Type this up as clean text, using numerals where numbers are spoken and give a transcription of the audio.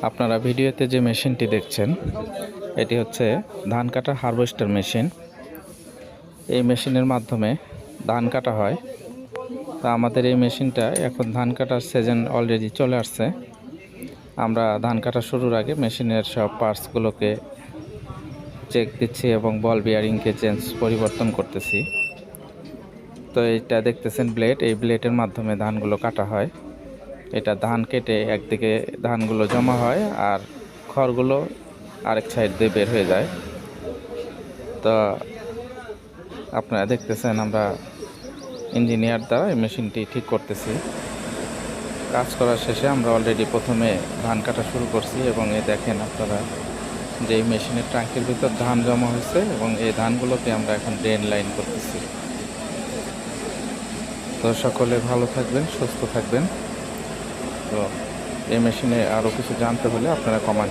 আপনারা ভিডিওতে যে মেশিনটি দেখছেন এটি হচ্ছে ধান কাটার হারভেস্টার মেশিন। এই মেশিনের মাধ্যমে ধান কাটা হয়। তা আমাদের এই মেশিনটা এখন ধান কাটার সিজন অলরেডি চলে আসছে। আমরা ধান কাটা শুরুর আগে মেশিনের সব পার্টসগুলোকে চেক দিচ্ছি এবং বল বিয়ারিংকে পরিবর্তন করতেছি। তো এটা দেখতেছেন ব্লেড, এই ব্লেডের মাধ্যমে ধানগুলো কাটা হয়। এটা ধান কেটে একদিকে ধানগুলো জমা হয় আর খড়গুলো আরেক সাইড দিয়ে বের হয়ে যায়। তো আপনারা দেখতেছেন আমরা ইঞ্জিনিয়ার দ্বারা এই মেশিনটি ঠিক করতেছি। কাজ করার শেষে আমরা অলরেডি প্রথমে ধান কাটা শুরু করছি এবং দেখেন আপনারা যে এই মেশিনের ট্যাঙ্কের ভিতর ধান জমা হয়েছে এবং এই ধানগুলোকে আমরা এখন ড্রেন লাইন করতেছি। তো সকলে ভালো থাকবেন, সুস্থ থাকবেন। তো এই মেশিনে আরও কিছু জানতে হলে আপনারা কমেন্ট